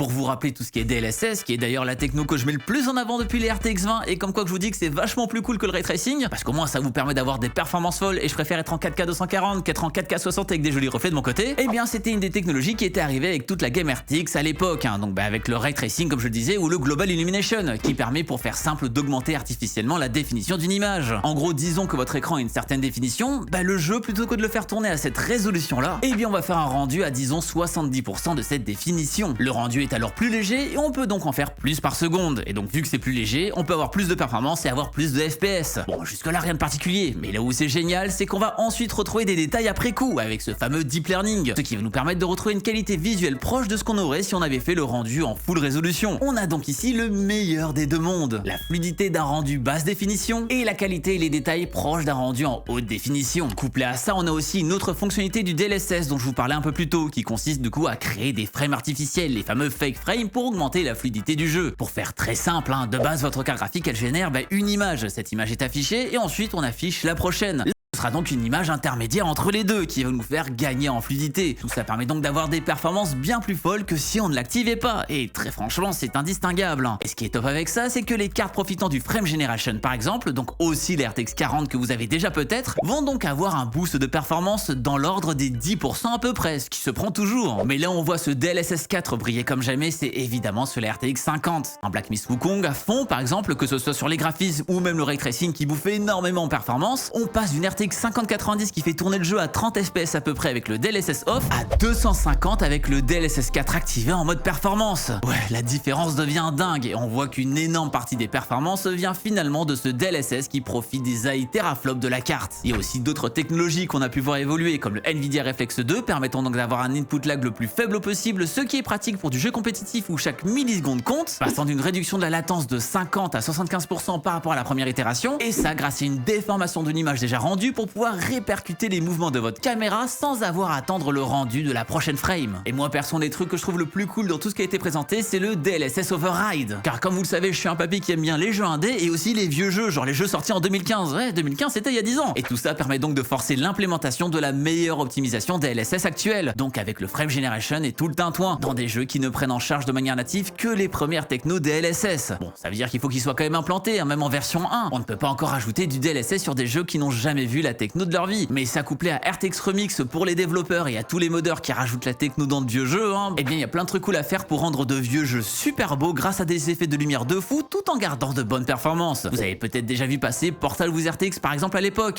Pour vous rappeler tout ce qui est DLSS, qui est d'ailleurs la techno que je mets le plus en avant depuis les RTX 20, et comme quoi que je vous dis que c'est vachement plus cool que le ray tracing, parce qu'au moins ça vous permet d'avoir des performances folles, et je préfère être en 4K 240 qu'être en 4K 60 avec des jolis reflets de mon côté. Et bien c'était une des technologies qui était arrivée avec toute la gamme RTX à l'époque, donc avec le ray tracing comme je le disais, ou le Global Illumination, qui permet pour faire simple d'augmenter artificiellement la définition d'une image. En gros, disons que votre écran a une certaine définition, le jeu, plutôt que de le faire tourner à cette résolution là, eh bien on va faire un rendu à disons 70% de cette définition. Le rendu est alors plus léger et on peut donc en faire plus par seconde. Et donc vu que c'est plus léger, on peut avoir plus de performance et avoir plus de FPS. Bon, jusque là rien de particulier, mais là où c'est génial, c'est qu'on va ensuite retrouver des détails après coup avec ce fameux deep learning, ce qui va nous permettre de retrouver une qualité visuelle proche de ce qu'on aurait si on avait fait le rendu en full résolution. On a donc ici le meilleur des deux mondes, la fluidité d'un rendu basse définition et la qualité et les détails proches d'un rendu en haute définition. Couplé à ça, on a aussi une autre fonctionnalité du DLSS dont je vous parlais un peu plus tôt, qui consiste du coup à créer des frames artificiels, les fameux fake frames, pour augmenter la fluidité du jeu. Pour faire très simple, de base votre carte graphique elle génère une image, cette image est affichée et ensuite on affiche la prochaine. Ce sera donc une image intermédiaire entre les deux qui va nous faire gagner en fluidité. Tout ça permet donc d'avoir des performances bien plus folles que si on ne l'activait pas, et très franchement c'est indistinguable. Et ce qui est top avec ça, c'est que les cartes profitant du frame generation par exemple, donc aussi les RTX 40 que vous avez déjà peut-être, vont donc avoir un boost de performance dans l'ordre des 10% à peu près, ce qui se prend toujours. Mais là on voit ce DLSS 4 briller comme jamais, c'est évidemment sur les RTX 50. Un Black Myth Wukong à fond par exemple, que ce soit sur les graphismes ou même le ray tracing qui bouffe énormément en performance, on passe d'une RTX 5090 qui fait tourner le jeu à 30 fps à peu près avec le DLSS off à 250 avec le DLSS 4 activé en mode performance. Ouais, la différence devient dingue et on voit qu'une énorme partie des performances vient finalement de ce DLSS qui profite des AI teraflops de la carte. Il y a aussi d'autres technologies qu'on a pu voir évoluer comme le Nvidia Reflex 2 permettant donc d'avoir un input lag le plus faible possible, ce qui est pratique pour du jeu compétitif où chaque milliseconde compte, passant d'une réduction de la latence de 50 à 75% par rapport à la première itération, et ça grâce à une déformation d'une image déjà rendue pour pouvoir répercuter les mouvements de votre caméra sans avoir à attendre le rendu de la prochaine frame. Et moi perso, un des trucs que je trouve le plus cool dans tout ce qui a été présenté, c'est le DLSS Override. Car comme vous le savez, je suis un papy qui aime bien les jeux indés et aussi les vieux jeux, genre les jeux sortis en 2015. Ouais, 2015 c'était il y a 10 ans. Et tout ça permet donc de forcer l'implémentation de la meilleure optimisation DLSS actuelle. Donc avec le frame generation et tout le tintouin, dans des jeux qui ne prennent en charge de manière native que les premières techno DLSS. Bon, ça veut dire qu'il faut qu'il soit quand même implanté, même en version 1. On ne peut pas encore ajouter du DLSS sur des jeux qui n'ont jamais vu la techno de leur vie. Mais ça couplé à RTX Remix pour les développeurs et à tous les modeurs qui rajoutent la techno dans de vieux jeux, eh bien il y a plein de trucs cool à faire pour rendre de vieux jeux super beaux grâce à des effets de lumière de fou tout en gardant de bonnes performances. Vous avez peut-être déjà vu passer Portal vs RTX par exemple à l'époque.